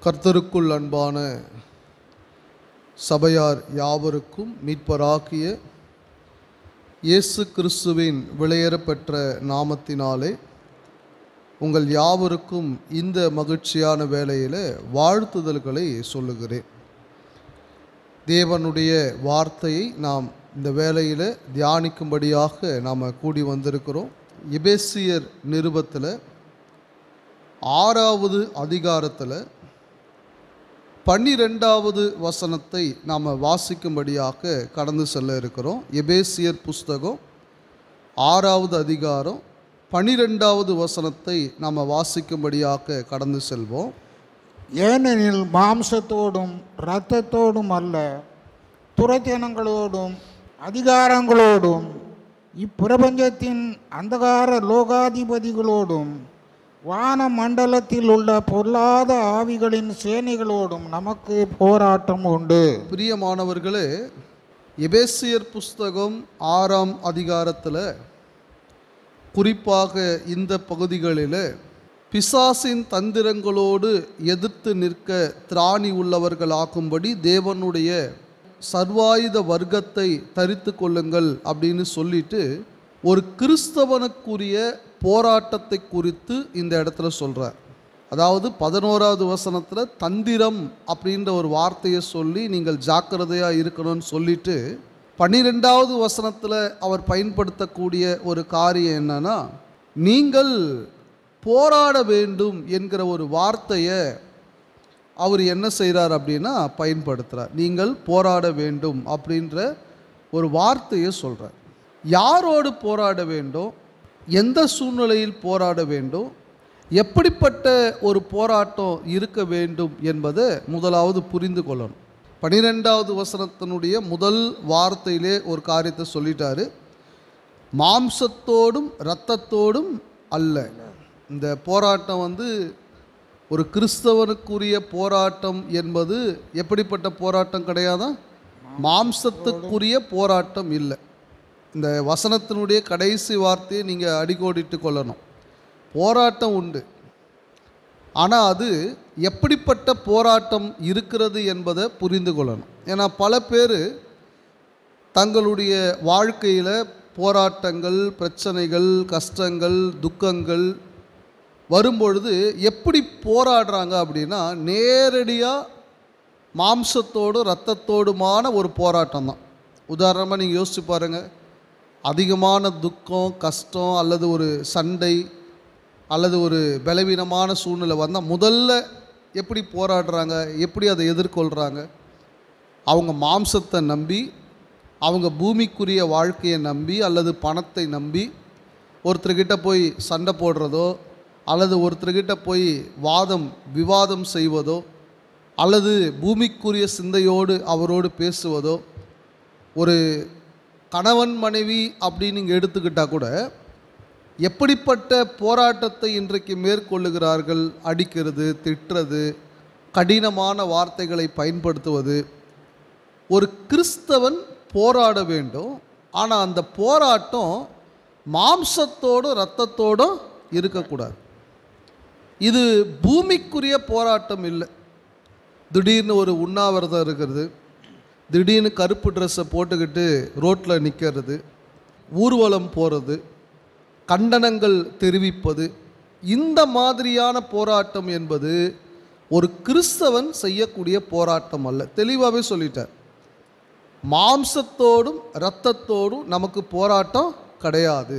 கர்த்தருக்குள் அன்பான சபையார் யாவருக்கும் மீட்பராகிய இயேசு கிறிஸ்துவின் விலையேறப்பெற்ற நாமத்தினாலே உங்கள் யாவருக்கும் இந்த மகிழ்ச்சியான வேளையில் வாழ்த்துதல்களை சொல்லுகிறேன். தேவனுடைய வார்த்தையை நாம் இந்த வேளையில் தியானிக்கும்படியாக நாம் கூடி வந்திருக்கிறோம். எபேசியர் நிருபத்தில் 6வது அதிகாரத்தில் 12வது வசனத்தை நாம் வாசிக்கும்படியாக கடந்து செல்ல இருக்கிறோம். எபேசியர் புஸ்தகம் 6வது அதிகாரம் 12வது வசனத்தை நாம் வாசிக்கும்படியாக கடந்து செல்வோம். ஏனெனில் மாம்சத்தோடும் இரத்தத்தோடும் அல்ல, துரைத்தனங்களோடும் அதிகாரங்களோடும் இப்பிரபஞ்சத்தின் அந்தகார லோகாதிபதிகளோடும் வான மண்டலத்தில் உள்ள பொல்லாத ஆவிகளின் சேனைகளோடும் நமக்கு போராட்டம் உண்டு. பிரியமானவர்களே, எபேசியர் புஸ்தகம் 6ஆம் அதிகாரத்தில் குறிப்பாக இந்த பகுதிகளில் பிசாசின் தந்திரங்களோடு எதிர்த்து நிற்க திராணி உள்ளவர்களாகும்படி தேவனுடைய சர்வாயுத வர்க்கத்தை தரித்து கொள்ளுங்கள் அப்படின்னு சொல்லிட்டு ஒரு கிறிஸ்தவனுக்குரிய போராட்டத்தை குறித்து இந்த இடத்துல சொல்கிறார். அதாவது 11வது வசனத்தில் தந்திரம் அப்படின்ற ஒரு வார்த்தையை சொல்லி நீங்கள் ஜாக்கிரதையாக இருக்கணும்னு சொல்லிட்டு 12வது வசனத்தில் அவர் பயன்படுத்தக்கூடிய ஒரு காரியம் என்னன்னா, நீங்கள் போராட வேண்டும் என்கிற ஒரு வார்த்தையை அவர் என்ன செய்கிறார் அப்படின்னா பயன்படுத்துகிறார். நீங்கள் போராட வேண்டும் அப்படின்ற ஒரு வார்த்தையை சொல்கிறார். யாரோடு போராட வேண்டும், எந்த சூழ்நிலையில் போராட வேண்டும், எப்படிப்பட்ட ஒரு போராட்டம் இருக்க வேண்டும் என்பதை முதலாவது புரிந்து கொள்ளணும். 12வது வசனத்தினுடைய முதல் வார்த்தையிலே ஒரு காரியத்தை சொல்லிட்டாரு. மாம்சத்தோடும் இரத்தத்தோடும் அல்ல. இந்த போராட்டம் ஒரு கிறிஸ்தவனுக்குரிய போராட்டம் என்பது எப்படிப்பட்ட போராட்டம் கிடையாதா, மாம்சத்துக்குரிய போராட்டம் இல்லை. இந்த வசனத்தினுடைய கடைசி வார்த்தையை நீங்கள் அடிக்கோடிட்டு கொள்ளணும். போராட்டம் உண்டு, ஆனால் அது எப்படிப்பட்ட போராட்டம் இருக்கிறது என்பதை புரிந்து கொள்ளணும். ஏன்னா பல பேர் தங்களுடைய வாழ்க்கையில் போராட்டங்கள், பிரச்சனைகள், கஷ்டங்கள், துக்கங்கள் வரும்பொழுது எப்படி போராடுறாங்க அப்படின்னா நேரடியாக மாம்சத்தோடு இரத்தத்தோடுமான ஒரு போராட்டம் தான். உதாரணமாக நீங்கள் யோசிச்சு பாருங்கள். அதிகமான துக்கம், கஷ்டம் அல்லது ஒரு சண்டை அல்லது ஒரு பலவீனமான சூழ்நிலை வந்தால் முதல்ல எப்படி போராடுறாங்க, எப்படி அதை எதிர்கொள்கிறாங்க? அவங்க மாம்சத்தை நம்பி, அவங்க பூமிக்குரிய வாழ்க்கையை நம்பி அல்லது பணத்தை நம்பி ஒருத்தர்கிட்ட போய் சண்டை போடுறதோ அல்லது ஒருத்தர்கிட்ட போய் விவாதம் செய்வதோ அல்லது பூமிக்குரிய சிந்தையோடு அவரோடு பேசுவதோ, ஒரு கணவன் மனைவி அப்படின்னு நீங்கள் எடுத்துக்கிட்டால் கூட எப்படிப்பட்ட போராட்டத்தை இன்றைக்கு மேற்கொள்ளுகிறார்கள்? அடிக்கிறது, திட்டுறது, கடினமான வார்த்தைகளை பயன்படுத்துவது. ஒரு கிறிஸ்தவன் போராட வேண்டும், ஆனால் அந்த போராட்டம் மாம்சத்தோடும் இரத்தத்தோடும் இருக்கக்கூடாது. இது பூமிக்குரிய போராட்டம் இல்லை. திடீர்னு ஒரு உண்ணாவிரதம் இருக்கிறது, திடீர்னு கருப்பு ட்ரெஸ்ஸை போட்டுக்கிட்டு ரோட்டில் நிற்கிறது, ஊர்வலம் போகிறது, கண்டனங்கள் தெரிவிப்பது, இந்த மாதிரியான போராட்டம் என்பது ஒரு கிறிஸ்தவன் செய்யக்கூடிய போராட்டம் அல்ல. தெளிவாகவே சொல்லிட்டார். மாம்சத்தோடும் இரத்தத்தோடும் நமக்கு போராட்டம் கிடையாது.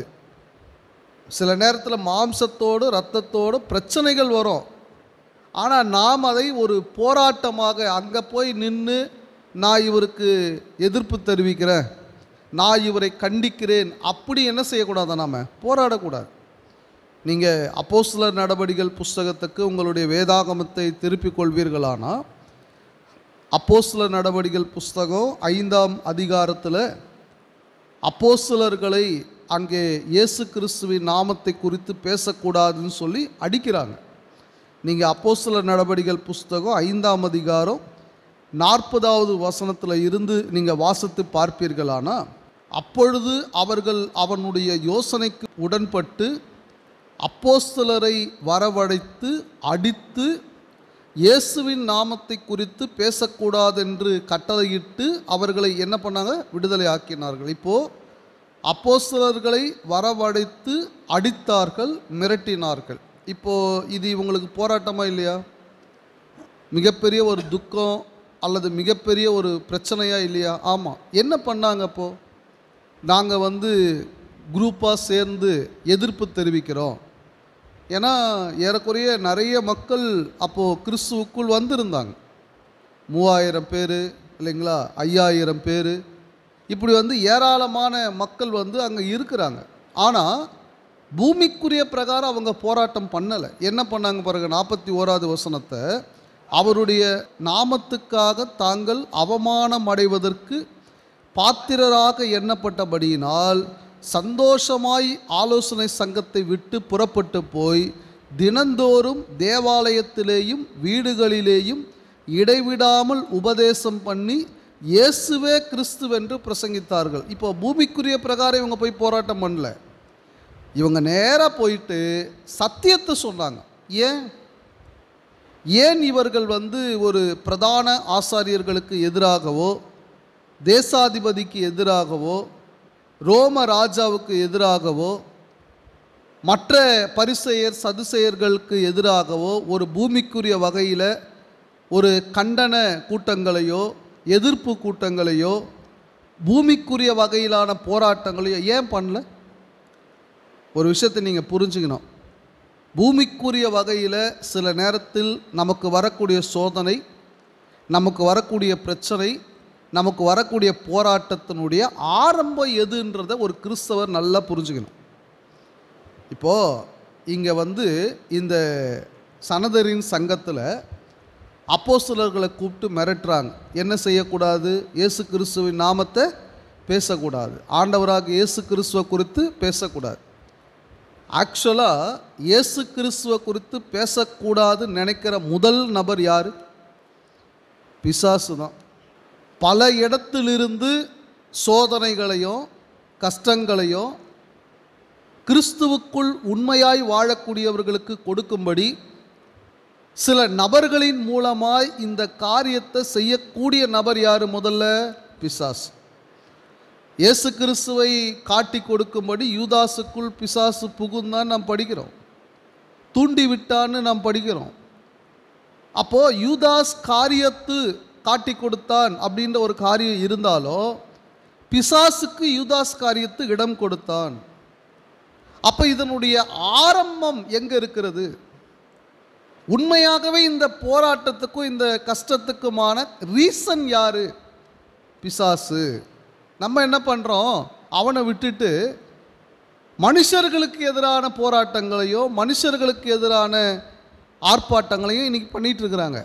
சில நேரத்தில் மாம்சத்தோடு இரத்தத்தோடு பிரச்சனைகள் வரும், ஆனால் நாம் அதை ஒரு போராட்டமாக அங்கே போய் நின்று நான் இவருக்கு எதிர்ப்பு தெரிவிக்கிறேன், நான் இவரை கண்டிக்கிறேன், அப்படி என்ன செய்யக்கூடாது, நாம் போராடக்கூடாது. நீங்கள் அப்போஸ்தலர் நடபடிகள் புஸ்தகத்துக்கு உங்களுடைய வேதாகமத்தை திருப்பிக் கொள்வீர்களானால் அப்போஸ்தலர் நடபடிகள் புஸ்தகம் 5ஆம் அதிகாரத்தில் அப்போஸ்தலர்களை அங்கே இயேசு கிறிஸ்துவின் நாமத்தை குறித்து பேசக்கூடாதுன்னு சொல்லி அடிக்கிறாங்க. நீங்கள் அப்போஸ்தலர் நடபடிகள் புஸ்தகம் 5ஆம் அதிகாரம் 40வது வசனத்தில் இருந்து நீங்கள் வாசித்து பார்ப்பீர்களானா, அப்பொழுது அவர்கள் அவனுடைய யோசனைக்கு உடன்பட்டு அப்போஸ்தலரை வரவழைத்து அடித்து இயேசுவின் நாமத்தை குறித்து பேசக்கூடாது என்று கட்டளையிட்டு அவர்களை என்ன பண்ணாங்க? விடுதலை ஆக்கினார்கள். இப்போது அப்போஸ்தலர்களை வரவழைத்து அடித்தார்கள், மிரட்டினார்கள். இப்போது இது இவங்களுக்கு போராட்டமாக இல்லையா? மிகப்பெரிய ஒரு துக்கம் அல்லது மிகப்பெரிய ஒரு பிரச்சனையா இல்லையா? ஆமாம். என்ன பண்ணாங்க? அப்போது நாங்கள் குரூப்பாக சேர்ந்து எதிர்ப்பு தெரிவிக்கிறோம். ஏன்னா ஏறக்குறைய நிறைய மக்கள் அப்போது கிறிஸ்துவுக்குள் வந்திருந்தாங்க. 3000 பேர் இல்லைங்களா, 5000 பேர், இப்படி ஏராளமான மக்கள் அங்கே இருக்கிறாங்க. ஆனால் பூமிக்குரிய பிரகாரம் அவங்க போராட்டம் பண்ணலை. என்ன பண்ணாங்க பாருங்க, 41வது வசனத்தை, அவருடைய நாமத்துக்காக தாங்கள் அவமானம் அடைவதற்கு பாத்திரராக எண்ணப்பட்டபடியினால் சந்தோஷமாய் ஆலோசனை சங்கத்தை விட்டு புறப்பட்டு போய் தினந்தோறும் தேவாலயத்திலேயும் வீடுகளிலேயும் இடைவிடாமல் உபதேசம் பண்ணி இயேசுவே கிறிஸ்துவென்று பிரசங்கித்தார்கள். இப்போ பூமிக்குரிய பிரகாரம் இவங்க போய் போராட்டம் பண்ணல, இவங்க நேராக போயிட்டு சத்தியத்தை சொன்னாங்க. ஏன் இவர்கள் ஒரு பிரதான ஆசாரியர்களுக்கு எதிராகவோ, தேசாதிபதிக்கு எதிராகவோ, ரோம ராஜாவுக்கு எதிராகவோ, மற்ற பரிசேயர் சதுசேயர்களுக்கு எதிராகவோ ஒரு பூமிக்குரிய வகையில் ஒரு கண்டன கூட்டங்களையோ எதிர்ப்பு கூட்டங்களையோ பூமிக்குரிய வகையிலான போராட்டங்களையோ ஏன் பண்ணல? ஒரு விஷயத்தை நீங்கள் புரிஞ்சுக்கணும். பூமிக்குரிய வகையில் சில நேரத்தில் நமக்கு வரக்கூடிய சோதனை, நமக்கு வரக்கூடிய பிரச்சனை, நமக்கு வரக்கூடிய போராட்டத்தினுடைய ஆரம்பம் எதுன்றதை ஒரு கிறிஸ்தவர் நல்லா புரிஞ்சுக்கணும். இப்போது இங்கே இந்த சனதரின் சங்கத்தில் அப்போஸ்தலர்களை கூப்பிட்டு மிரட்டுறாங்க. என்ன செய்யக்கூடாது? இயேசு கிறிஸ்துவின் நாமத்தை பேசக்கூடாது, ஆண்டவராக இயேசு கிறிஸ்துவை குறித்து பேசக்கூடாது. ஆக்சுவலாக இயேசு கிறிஸ்துவை குறித்து பேசக்கூடாதுன்னு நினைக்கிற முதல் நபர் யார்? பிசாசு தான். பல இடத்திலிருந்து சோதனைகளையும் கஷ்டங்களையும் கிறிஸ்துவுக்குள் உண்மையாய் வாழக்கூடியவர்களுக்கு கொடுக்கும்படி சில நபர்களின் மூலமாய் இந்த காரியத்தை செய்யக்கூடிய நபர் யார்? முதல்ல பிசாசு. இயேசு கிறிஸ்துவை காட்டி கொடுக்கும்படி யூதாசுக்குள் பிசாசு புகுந்தான் நாம் படிக்கிறோம், தூண்டி விட்டான்னு நாம் படிக்கிறோம். அப்போது யூதாஸ் காரியத்து காட்டி கொடுத்தான் அப்படின்ற ஒரு காரியம் இருந்தாலும் பிசாசுக்கு யூதாஸ் காரியத்து இடம் கொடுத்தான். அப்போ இதனுடைய ஆரம்பம் எங்கே இருக்கிறது? உண்மையாகவே இந்த போராட்டத்துக்கும் இந்த கஷ்டத்துக்குமான ரீசன் யாரு? பிசாசு. நம்ம என்ன பண்ணுறோம்? அவனை விட்டுட்டு மனுஷர்களுக்கு எதிரான போராட்டங்களையோ மனுஷர்களுக்கு எதிரான ஆர்ப்பாட்டங்களையும் இன்றைக்கி பண்ணிகிட்டு இருக்கிறாங்க.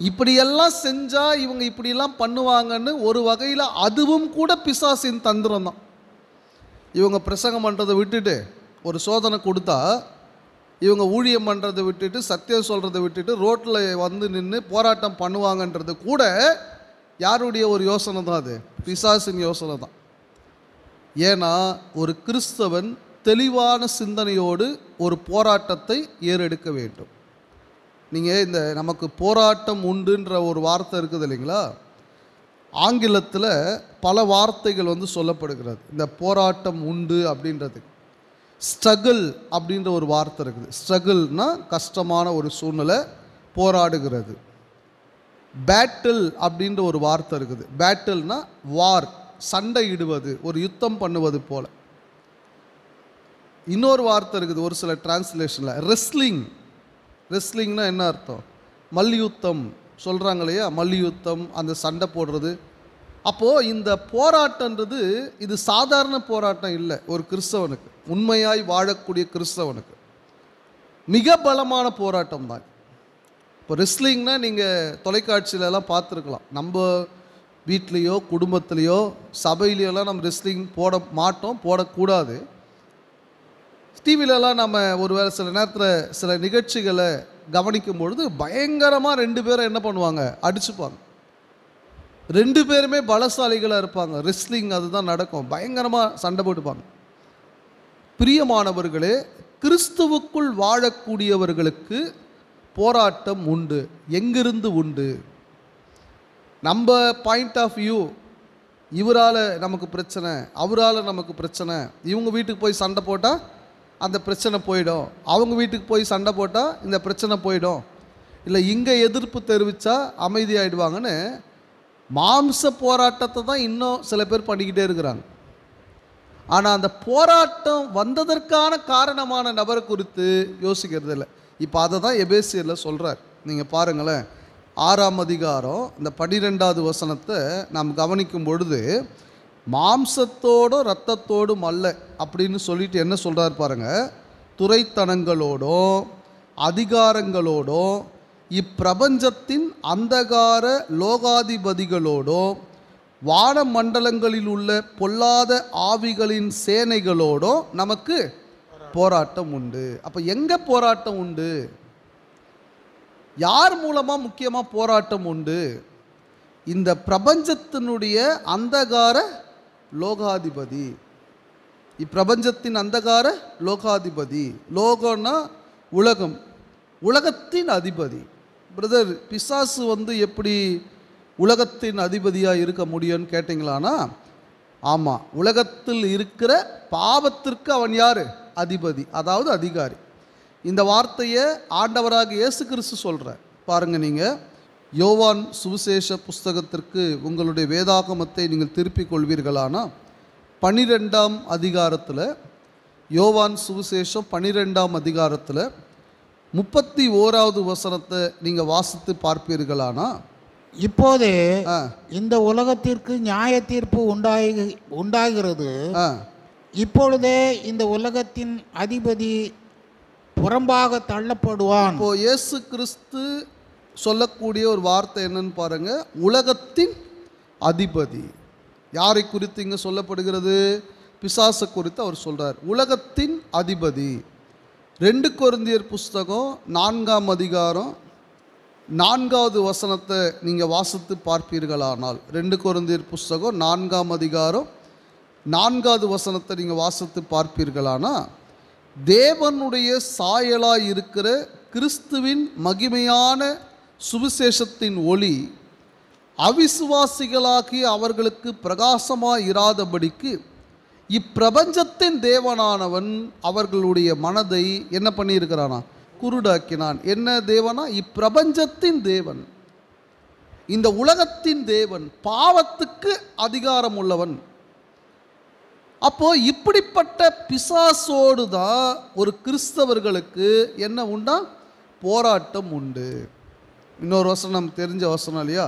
இப்படியெல்லாம் செஞ்சால் இவங்க இப்படியெல்லாம் பண்ணுவாங்கன்னு ஒரு வகையில் அதுவும் கூட பிசாசின் தந்திரம் தான். இவங்க பிரசங்கம் பண்ணுறதை விட்டுட்டு ஒரு சோதனை கொடுத்தா, இவங்க ஊழியம் பண்ணுறதை விட்டுட்டு சத்தியம் சொல்கிறத விட்டுட்டு ரோட்டில் நின்று போராட்டம் பண்ணுவாங்கன்றது கூட யாருடைய ஒரு யோசனை தான்? அது பிசாசின் யோசனை தான். ஏன்னா ஒரு கிறிஸ்தவன் தெளிவான சிந்தனையோடு ஒரு போராட்டத்தை ஏறெடுக்க வேண்டும். நீங்கள் இந்த நமக்கு போராட்டம் உண்டுன்ற ஒரு வார்த்தை இருக்குது இல்லைங்களா, ஆங்கிலத்தில் பல வார்த்தைகள் சொல்லப்படுகிறது இந்த போராட்டம் உண்டு அப்படின்றதுக்கு. ஸ்ட்ரகிள் அப்படின்ற ஒரு வார்த்தை இருக்குது. ஸ்ட்ரகிள்னா கஷ்டமான ஒரு சூழ்நிலை, போராடுகிறது. பேட்டில் அப்படின்ற ஒரு வார்த்தை இருக்குது. பேட்டில்னா வார், சண்டையிடுவது, ஒரு யுத்தம் பண்ணுவது போல. இன்னொரு வார்த்தை இருக்குது ஒரு சில டிரான்ஸ்லேஷனில், ரெஸ்லிங். ரெஸ்லிங்னா என்ன அர்த்தம்? மல்யுத்தம் சொல்கிறாங்க இல்லையா, மல்யுத்தம், அந்த சண்டை போடுறது. அப்போது இந்த போராட்டன்றது இது சாதாரண போராட்டம் இல்லை. ஒரு கிறிஸ்தவனுக்கு, உண்மையாய் வாழக்கூடிய கிறிஸ்தவனுக்கு மிக பலமான போராட்டம் தான். இப்போ ரெஸ்லிங்னா நீங்கள் தொலைக்காட்சியிலலாம் பார்த்துருக்கலாம். நம்ம வீட்லேயோ குடும்பத்துலேயோ சபையிலையோலாம் நம்ம ரெஸ்லிங் போட மாட்டோம், போடக்கூடாது. டிவிலலாம் நம்ம ஒருவேளை சில நேரத்தில் சில நிகழ்ச்சிகளை கவனிக்கும் பொழுது பயங்கரமாக 2 பேரை என்ன பண்ணுவாங்க? அடிச்சுப்பாங்க. 2 பேருமே பலசாலிகளாக இருப்பாங்க. ரெஸ்லிங் அதுதான் நடக்கும், பயங்கரமாக சண்டை போட்டுப்பாங்க. பிரியமானவர்களே, கிறிஸ்துவுக்குள் வாழக்கூடியவர்களுக்கு போராட்டம் உண்டு. எங்கிருந்து உண்டு? நம்ம பாயிண்ட் ஆஃப் வியூ, இவரால் நமக்கு பிரச்சனை, அவரால் நமக்கு பிரச்சனை, இவங்க வீட்டுக்கு போய் சண்டை போட்டால் அந்த பிரச்சனை போயிடும், அவங்க வீட்டுக்கு போய் சண்டை போட்டால் இந்த பிரச்சனை போயிடும், இல்லை இங்கே எதிர்ப்பு தெரிவித்தா அமைதியாகிடுவாங்கன்னு மாம்ச போராட்டத்தை தான் இன்னும் சில பேர் பண்ணிக்கிட்டே இருக்கிறாங்க. ஆனால் அந்த போராட்டம் வந்ததற்கான காரணமான நபரை குறித்து யோசிக்கிறது இல்லை. இப்போ அதை தான் எபேசியரில் சொல்கிறார். நீங்கள் பாருங்களேன், 6ஆம் அதிகாரம் இந்த 12வது வசனத்தை நாம் கவனிக்கும் பொழுது, மாம்சத்தோடும் இரத்தத்தோடும் அல்ல அப்படின்னு சொல்லிட்டு என்ன சொல்கிறார் பாருங்கள், துரைத்தனங்களோடும் அதிகாரங்களோடும் இப்பிரபஞ்சத்தின் அந்தகார லோகாதிபதிகளோடும் வானமண்டலங்களில் உள்ள பொல்லாத ஆவிகளின் சேனைகளோடும் நமக்கு போராட்டம் உண்டு. அப்போ எங்கே போராட்டம் உண்டு? யார் மூலமாக முக்கியமாக போராட்டம் உண்டு? இந்த பிரபஞ்சத்தினுடைய அந்தகார லோகாதிபதி, இப்பிரபஞ்சத்தின் அந்தகார லோகாதிபதி. லோகம்னா உலகம், உலகத்தின் அதிபதி. பிரதர், பிசாசு எப்படி உலகத்தின் அதிபதியாக இருக்க முடியும்னு கேட்டிங்களானா, ஆமாம், உலகத்தில் இருக்கிற பாவத்திற்கு அவன் யார்? அதிபதி, அதாவது அதிகாரி. இந்த வார்த்தையை ஆண்டவராக இயேசு கிறிஸ்து சொல்கிறார். பாருங்கள், நீங்கள் யோவான் சுவிசேஷ புஸ்தகத்திற்கு உங்களுடைய வேதாகமத்தை நீங்கள் திருப்பிக் கொள்வீர்களானா 12ஆம் அதிகாரத்தில், யோவான் சுவிசேஷம் 12ஆம் அதிகாரத்தில் 31வது வசனத்தை நீங்கள் வாசித்து பார்ப்பீர்களானா, இப்போதே இந்த உலகத்திற்கு நியாய தீர்ப்பு உண்டாகிறது. இப்பொழுதே இந்த உலகத்தின் அதிபதி புறம்பாக தள்ளப்படுவான். இப்போ இயேசு கிறிஸ்து சொல்லக்கூடிய ஒரு வார்த்தை என்னன்னு பாருங்க, உலகத்தின் அதிபதி. யாரை குறித்து இங்கே சொல்லப்படுகிறது? பிசாசை குறித்து அவர் சொல்றார். உலகத்தின் அதிபதி. 2 கொரிந்தியர் புஸ்தகம் 4ஆம் அதிகாரம் 4வது வசனத்தை நீங்கள் வாசித்து பார்ப்பீர்களானால், 2 கொரிந்தியர் புஸ்தகம் 4ஆம் அதிகாரம் 4வது வசனத்தை நீங்கள் வாசித்து பார்ப்பீர்களானா, தேவனுடைய சாயலாய் இருக்கிற கிறிஸ்துவின் மகிமையான சுவிசேஷத்தின் ஒளி அவிசுவாசிகளாகி அவர்களுக்கு பிரகாசமாய் இராதபடிக்கு இப்பிரபஞ்சத்தின் தேவனானவன் அவர்களுடைய மனதை என்ன பண்ணியிருக்கிறானா? குருடாக்கினான். என்ன தேவனா? இப்பிரபஞ்சத்தின் தேவன், இந்த உலகத்தின் தேவன், பாவத்துக்கு அதிகாரம் உள்ளவன். அப்போ இப்படிப்பட்ட பிசாசோடு தான் ஒரு கிறிஸ்தவர்களுக்கு என்ன உண்டா? போராட்டம் உண்டு. இன்னொரு வசனம் தெரிஞ்ச வசனம் இல்லையா?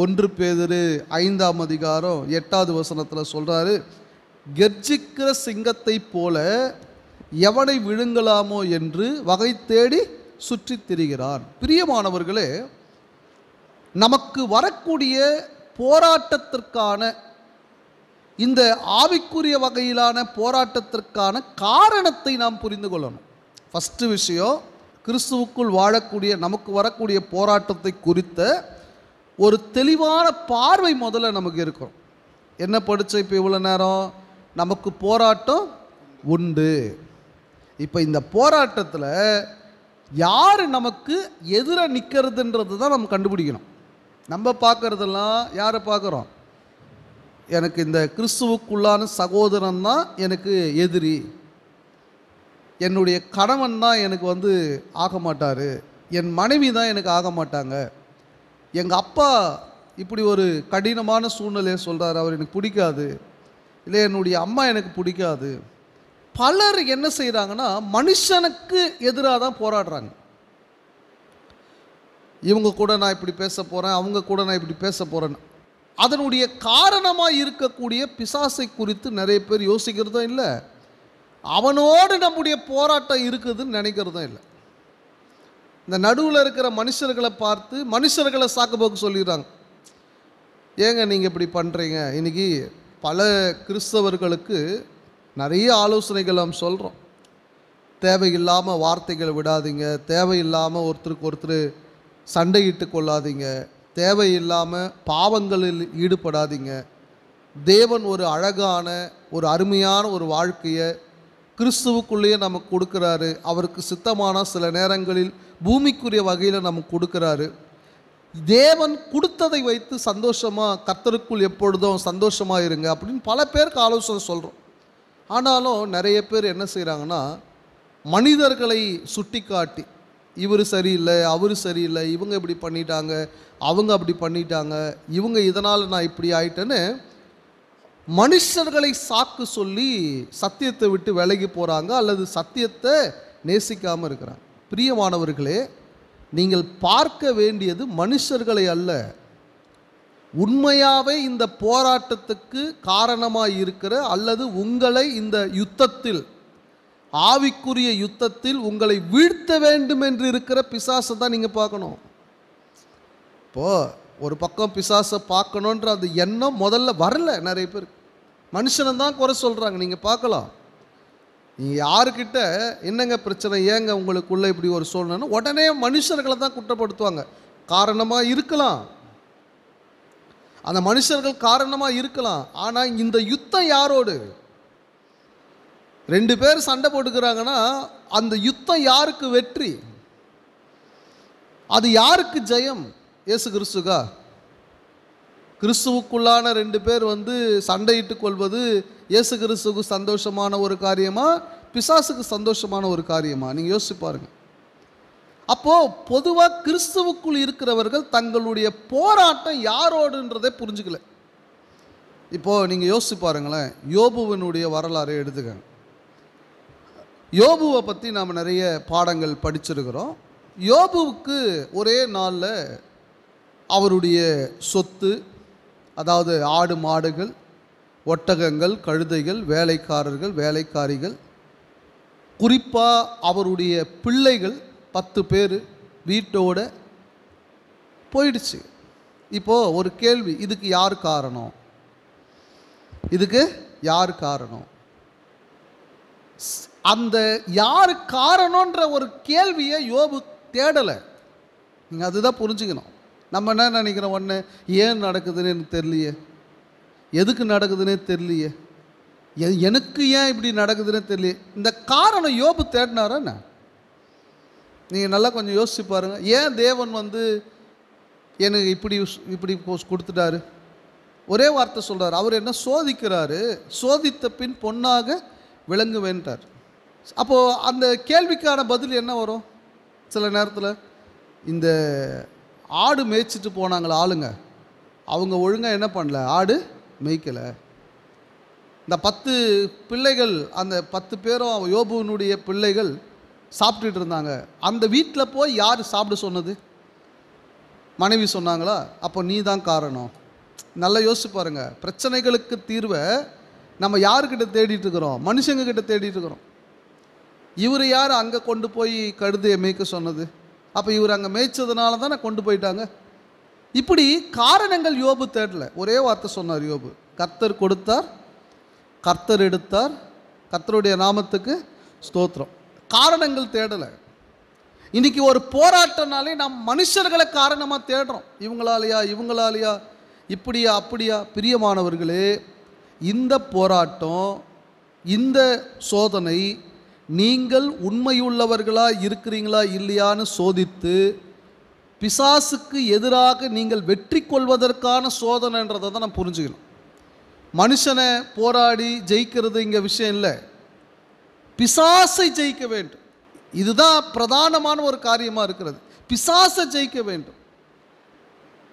1 பேதுரு 5ஆம் அதிகாரம் 8வது வசனத்தில் சொல்கிறாரு, கர்ஜிக்கிற சிங்கத்தை போல எவனை விழுங்கலாமோ என்று வகை தேடி சுற்றி திரிகிறான். பிரியமானவர்களே, நமக்கு வரக்கூடிய போராட்டத்திற்கான, இந்த ஆவிக்குரிய வகையிலான போராட்டத்திற்கான காரணத்தை நாம் புரிந்து கொள்ளணும். ஃபஸ்ட்டு விஷயம், கிறிஸ்துவுக்குள் வாழக்கூடிய நமக்கு வரக்கூடிய போராட்டத்தை குறித்த ஒரு தெளிவான பார்வை முதல்ல நமக்கு இருக்கும். என்ன படித்த இப்போ இவ்வளோ நேரம்? நமக்கு போராட்டம் உண்டு. இப்போ இந்த போராட்டத்தில் யார் நமக்கு எதிராக நிற்கிறதுன்றது தான் நம்ம கண்டுபிடிக்கணும். நம்ம பார்க்குறதெல்லாம் யாரை பார்க்குறோம்? எனக்கு இந்த கிறிஸ்துவுக்குள்ளான சகோதரன் தான் எனக்கு எதிரி, என்னுடைய கணவன் தான் எனக்கு ஆக மாட்டார், என் மனைவி தான் எனக்கு ஆக மாட்டாங்க, எங்கள் அப்பா இப்படி ஒரு கடினமான சூழ்நிலையை சொல்கிறார், அவர் எனக்கு பிடிக்காது, இல்லை என்னுடைய அம்மா எனக்கு பிடிக்காது. பலர் என்ன செய்கிறாங்கன்னா, மனுஷனுக்கு எதிராக தான் போராடுறாங்க. இவங்க கூட நான் இப்படி பேச போகிறேன், அவங்க கூட நான் இப்படி பேச போகிறேன்னு. அதனுடைய காரணமாக இருக்கக்கூடிய பிசாசை குறித்து நிறைய பேர் யோசிக்கிறதும் இல்லை, அவனோடு நம்முடைய போராட்டம் இருக்குதுன்னு நினைக்கிறதும் இல்லை. இந்த நடுவில் இருக்கிற மனுஷர்களை பார்த்து மனுஷர்களை சாக்குப்போக்கு சொல்லிடுறாங்க. ஏங்க நீங்கள் இப்படி பண்ணுறீங்க? இன்றைக்கி பல கிறிஸ்தவர்களுக்கு நிறைய ஆலோசனைகள் நாம் சொல்கிறோம். தேவையில்லாமல் வார்த்தைகளை விடாதீங்க, தேவையில்லாமல் ஒருத்தருக்கு ஒருத்தர் சண்டையிட்டு கொள்ளாதீங்க, தேவையில்லாமல் பாவங்களில் ஈடுபடாதீங்க, தேவன் ஒரு அழகான ஒரு அருமையான ஒரு வாழ்க்கையை கிறிஸ்துவுக்குள்ளேயே நமக்கு கொடுக்குறாரு. அவருக்கு சித்தமான சில நேரங்களில் பூமிக்குரிய வகையில் நமக்கு கொடுக்குறாரு. தேவன் கொடுத்ததை வைத்து சந்தோஷமாக கர்த்தருக்குள் எப்பொழுதும் சந்தோஷமாக இருங்க அப்படின்னு பல பேருக்கு ஆலோசனை சொல்கிறோம். ஆனாலும் நிறைய பேர் என்ன செய்கிறாங்கன்னா, மனிதர்களை சுட்டி காட்டி இவர் சரியில்லை, அவர் சரியில்லை, இவங்க இப்படி பண்ணிட்டாங்க, அவங்க அப்படி பண்ணிட்டாங்க, இவங்க இதனால் நான் இப்படி ஆயிட்டேன்னு மனுஷர்களை சாக்கு சொல்லி சத்தியத்தை விட்டு விலகி போகிறாங்க, அல்லது சத்தியத்தை நேசிக்காமல் இருக்கிறாங்க. பிரியமானவர்களே, நீங்கள் பார்க்க வேண்டியது மனுஷர்களை அல்ல, உண்மையாகவே இந்த போராட்டத்துக்கு காரணமாக இருக்கிற அல்லது உங்களை இந்த யுத்தத்தில், ஆவிக்குரிய யுத்தத்தில் உங்களை வீழ்த்த வேண்டும் என்று இருக்கிற பிசாசை தான் நீங்கள் பார்க்கணும். இப்போது ஒரு பக்கம் பிசாசை பார்க்கணுன்ற அந்த எண்ணம் முதல்ல வரல. நிறைய பேர் மனுஷனை தான் குறை சொல்கிறாங்க. நீங்கள் பார்க்கலாம், நீங்கள் யாருக்கிட்ட என்னங்க பிரச்சனை, ஏங்க உங்களுக்குள்ளே இப்படி ஒரு சூழ்நிலை, உடனே மனுஷர்களை தான் குற்றப்படுத்துவாங்க. காரணமாக இருக்கலாம், அந்த மனுஷர்கள் காரணமாக இருக்கலாம். ஆனால் இந்த யுத்தம் யாரோடு? 2 பேர் சண்டை போட்டுக்கிறாங்கன்னா அந்த யுத்தம் யாருக்கு வெற்றி? அது யாருக்கு ஜெயம்? இயேசு கிறிஸ்துக்கா? கிறிஸ்துவுக்குள்ளான 2 பேர் சண்டையிட்டு கொள்வது இயேசு கிறிஸ்துவுக்கு சந்தோஷமான ஒரு காரியமா, பிசாசுக்கு சந்தோஷமான ஒரு காரியமா? நீங்கள் யோசிச்சு பாருங்கள். அப்போது பொதுவாக கிறிஸ்துவுக்குள் இருக்கிறவர்கள் தங்களுடைய போராட்டம் யாரோடுன்றதை புரிஞ்சுக்கல. இப்போது நீங்கள் யோசிச்சு பாருங்களேன், யோபுவினுடைய வரலாறை எடுத்துக்கங்க. யோபுவை பற்றி நாம் நிறைய பாடங்கள் படிச்சிருக்கிறோம். யோபுவுக்கு ஒரே நாளில் அவருடைய சொத்து, அதாவது ஆடு மாடுகள், ஒட்டகங்கள், கழுதைகள், வேலைக்காரர்கள், வேலைக்காரிகள், குறிப்பாக அவருடைய பிள்ளைகள் 10 பேர் வீட்டோட போயிடுச்சு. இப்போது ஒரு கேள்வி, இதுக்கு யார் காரணம்? இதுக்கு யார் காரணம்? அந்த யார் காரணன்ற ஒரு கேள்வியை யோபு தேடலை. நீங்கள் அதுதான் புரிஞ்சுக்கணும். நம்ம என்ன நினைக்கிறோம், ஒன்று ஏன் நடக்குதுன்னு எனக்கு தெரியலையே, எதுக்கு நடக்குதுன்னே தெரியலையே, எனக்கு ஏன் இப்படி நடக்குதுன்னே தெரியலையே. இந்த காரணம் யோபு தேடினாரா என்ன? நீங்கள் நல்லா கொஞ்சம் யோசிச்சு பாருங்கள். ஏன் தேவன் எனக்கு இப்படி கொடுத்துட்டாரு? ஒரே வார்த்தை சொல்கிறார். அவர் என்ன சோதிக்கிறாரு, சோதித்த பின் பொன்னாக விளங்குவேன்றார். அப்போது அந்த கேள்விக்கான பதில் என்ன வரும்? சில நேரத்தில் இந்த ஆடு மேய்ச்சிட்டு போனாங்களே ஆளுங்க, அவங்க ஒழுங்காக என்ன பண்ணல, ஆடு மேய்க்கலை. இந்த 10 பிள்ளைகள், அந்த 10 பேரும் யோபுவினுடைய பிள்ளைகள் சாப்பிட்டுட்டு இருந்தாங்க. அந்த வீட்டில் போய் யார் சாப்பிட சொன்னது? மனைவி சொன்னாங்களா? அப்போ நீ தான் காரணம். நல்லா யோசிச்சு பாருங்கள். பிரச்சனைகளுக்கு தீர்வை நம்ம யாருக்கிட்ட தேடிட்டு இருக்கிறோம்? மனுஷங்கக்கிட்ட தேடிட்டு இருக்கிறோம். இவர் யார் அங்கே கொண்டு போய் கழுதையை மேய்க்க சொன்னது? அப்போ இவர் அங்கே மேய்ச்சதுனால தானே கொண்டு போயிட்டாங்க. இப்படி காரணங்கள் யோபு தேடல. ஒரே வார்த்தை சொன்னார் யோபு, கர்த்தர் கொடுத்தார், கர்த்தர் எடுத்தார், கர்த்தருடைய நாமத்துக்கு ஸ்தோத்திரம். காரணங்கள் தேடலை. இன்றைக்கி ஒரு போராட்டம்னாலே நாம் மனுஷர்களை காரணமாக தேடுறோம். இவங்களாலையா, இப்படியா அப்படியா? பிரியமானவர்களே, இந்த போராட்டம், இந்த சோதனை நீங்கள் உண்மையுள்ளவர்களாக இருக்கிறீங்களா இல்லையான்னு சோதித்து பிசாசுக்கு எதிராக நீங்கள் வெற்றி கொள்வதற்கான சோதனைன்றதை தான் நான் புரிஞ்சுக்கணும். மனுஷனை போராடி ஜெயிக்கிறது இங்கே விஷயம் இல்லை, பிசாசை ஜெயிக்க வேண்டும். இதுதான் பிரதானமான ஒரு காரியமாக இருக்கிறது. பிசாசை ஜெயிக்க வேண்டும்.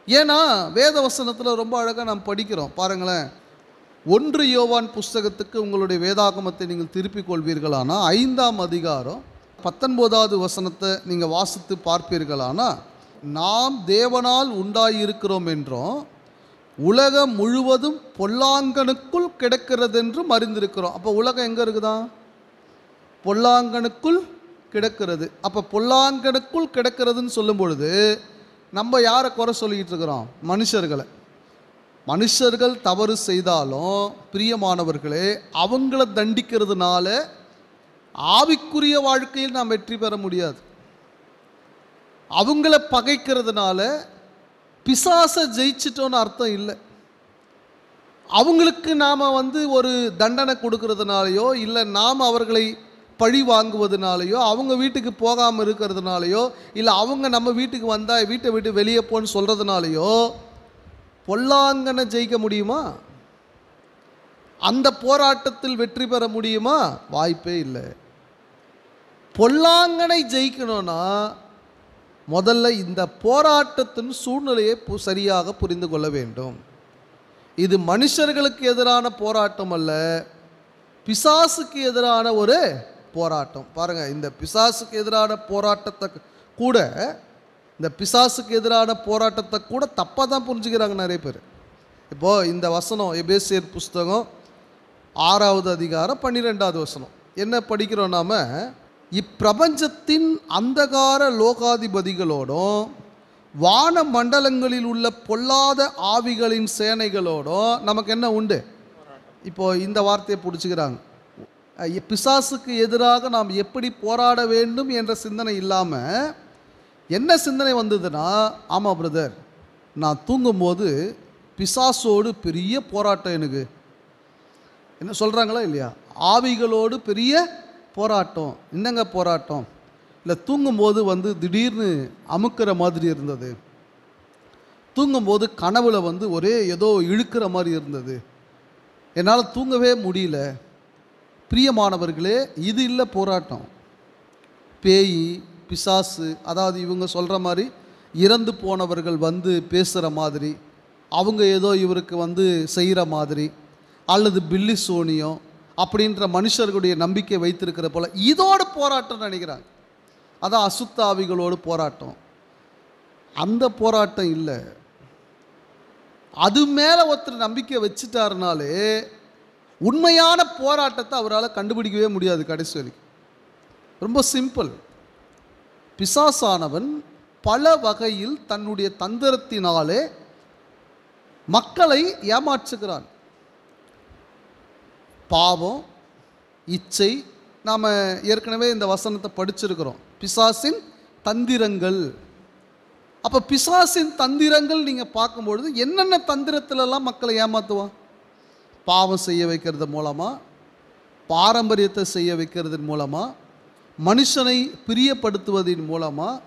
ஏன்னா வேத வசனத்தில் ரொம்ப அழகாக நாம் படிக்கிறோம். பாருங்களேன், 1 யோவான் புஸ்தகத்துக்கு உங்களுடைய வேதாகமத்தை நீங்கள் திருப்பிக் கொள்வீர்களானா 5ஆம் அதிகாரம் 19வது வசனத்தை நீங்கள் வாசித்து பார்ப்பீர்களானா, நாம் தேவனால் உண்டாயிருக்கிறோம் என்றும் உலகம் முழுவதும் பொல்லாங்கனுக்குள் கிடக்கிறது என்றும் அறிந்திருக்கிறோம். அப்போ உலகம் எங்கே இருக்குதா? பொல்லாங்கனுக்குள் கிடக்கிறது. அப்போ பொல்லாங்கனுக்குள் கிடக்கிறதுன்னு சொல்லும் பொழுது நம்ம யாரை குறை சொல்லிக்கிட்டு இருக்கிறோம்? மனுஷர்களை. மனுஷர்கள் தவறு செய்தாலும் பிரியமானவர்களே, அவங்கள தண்டிக்கிறதுனால ஆவிக்குரிய வாழ்க்கையில் நாம் வெற்றி பெற முடியாது. அவங்கள பகைக்கிறதுனால பிசாசை ஜெயிச்சிட்டோன்னு அர்த்தம் இல்லை. அவங்களுக்கு நாம் ஒரு தண்டனை கொடுக்கறதுனாலையோ இல்லை நாம் அவர்களை பழி வாங்குவதுனாலையோ, அவங்க வீட்டுக்கு போகாமல் இருக்கிறதுனாலையோ, இல்லை அவங்க நம்ம வீட்டுக்கு வந்தால் வீட்டை விட்டு வெளியே போன்னு சொல்கிறதுனாலையோ பொல்லாங்கனை ஜெயிக்க முடியுமா? அந்த போராட்டத்தில் வெற்றி பெற முடியுமா? வாய்ப்பே இல்லை. பொல்லாங்கனை ஜெயிக்கணும்னா முதல்ல இந்த போராட்டத்தின் சூழ்நிலையை சரியாக புரிந்து கொள்ள வேண்டும். இது மனுஷர்களுக்கு எதிரான போராட்டம் அல்ல, பிசாசுக்கு எதிரான ஒரு போராட்டம். பாருங்க, இந்த பிசாசுக்கு எதிரான போராட்டத்தை கூட தப்பாக தான் புரிஞ்சுக்கிறாங்க நிறைய பேர். இப்போது இந்த வசனம் எபேசியர் புஸ்தகம் 6வது அதிகாரம் 12வது வசனம் என்ன படிக்கிறோம்? நாம இப்பிரபஞ்சத்தின் அந்தகார லோகாதிபதிகளோடும் வான மண்டலங்களில் உள்ள பொல்லாத ஆவிகளின் சேனைகளோடும் நமக்கு என்ன உண்டு? இப்போ இந்த வார்த்தையை பிடிச்சிக்கிறாங்க. பிசாசுக்கு எதிராக நாம் எப்படி போராட வேண்டும் என்ற சிந்தனை இல்லாமல் என்ன சிந்தனை வந்ததுன்னா, ஆமாம் பிரதர், நான் தூங்கும்போது பிசாசோடு பெரிய போராட்டம். எனக்கு என்ன சொல்கிறாங்களா இல்லையா? ஆவிகளோடு பெரிய போராட்டம். என்னங்க போராட்டம்? இல்லை, தூங்கும்போது திடீர்னு அமுக்கிற மாதிரி இருந்தது, தூங்கும்போது கனவுல ஒரே ஏதோ இழுக்கிற மாதிரி இருந்தது, என்னால் தூங்கவே முடியல. பிரியமானவர்களே, இது இல்லை போராட்டம். பேய் பிசாசு, அதாவது இவங்க சொல்கிற மாதிரி இறந்து போனவர்கள் பேசுகிற மாதிரி, அவங்க ஏதோ இவருக்கு செய்கிற மாதிரி, அல்லது பில்லி சோனியம் அப்படின்ற மனுஷர்களுடைய நம்பிக்கை வைத்திருக்கிற போல இதோட போராட்டம் நினைக்கிறாங்க. அதான் அசுத்த ஆவிகளோடு போராட்டம். அந்த போராட்டம் இல்லை. அது மேலே ஒருத்தர் நம்பிக்கை வச்சுட்டாருனாலே உண்மையான போராட்டத்தை அவரால் கண்டுபிடிக்கவே முடியாது கடைசி வரைக்கும். ரொம்ப சிம்பிள். பிசாசானவன் பல வகையில் தன்னுடைய தந்திரத்தினாலே மக்களை ஏமாற்றுகிறான். பாவம், இச்சை, நாம் ஏற்கனவே இந்த வசனத்தை படிச்சிருக்கிறோம், பிசாசின் தந்திரங்கள். அப்போ பிசாசின் தந்திரங்கள் நீங்கள் பார்க்கும்பொழுது என்னென்ன தந்திரத்திலெல்லாம் மக்களை ஏமாற்றுவான்? பாவம் செய்ய வைக்கிறது மூலமாக, பாரம்பரியத்தை செய்ய வைக்கிறதன் மூலமாக, மனுஷனை பிரியப்படுத்துவதின் மூலமாக,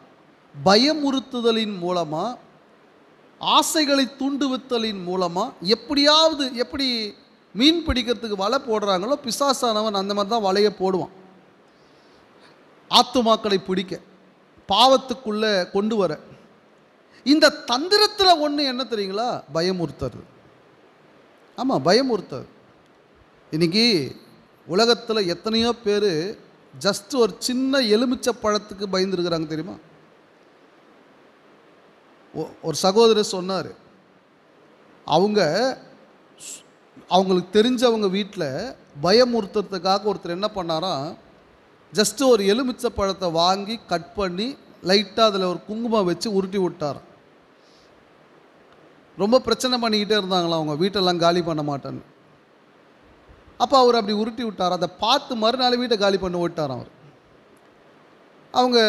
பயமுறுத்துதலின் மூலமாக, ஆசைகளை தூண்டுவித்தலின் மூலமாக, எப்படியாவது எப்படி மீன் பிடிக்கிறதுக்கு வலை போடுறாங்களோ பிசாசானவன் அந்த மாதிரி தான் வலையை போடுவான். ஆத்துமாக்களை பிடிக்க, பாவத்துக்குள்ளே கொண்டு வர. இந்த தந்திரத்தில் ஒன்று என்ன தெரியுங்களா? பயமுறுத்துறது. ஆமாம், பயமுறுத்துறது. இன்னைக்கு உலகத்தில் எத்தனையோ பேர் ஜஸ்ட் ஒரு சின்ன எலுமிச்சை பழத்துக்கு பயந்துருக்கிறாங்க தெரியுமா? ஒரு சகோதரர் சொன்னார், அவங்களுக்கு தெரிஞ்சவங்க வீட்டில் பயமுறுத்துறதுக்காக ஒருத்தர் என்ன பண்ணாராம், ஜஸ்ட்டு ஒரு எலுமிச்சை பழத்தை வாங்கி கட் பண்ணி லைட்டாக அதில் ஒரு குங்குமம் வச்சு உருட்டி விட்டாராம். ரொம்ப பிரச்சனை பண்ணிக்கிட்டே இருந்தாங்களாம், அவங்க வீட்டெல்லாம் காலி பண்ண மாட்டேன்னு. அப்போ அவர் அப்படி உருட்டி விட்டார். அதை பார்த்து மறுநாள் வீட்டை காலி பண்ண விட்டாராம் அவர். அவங்க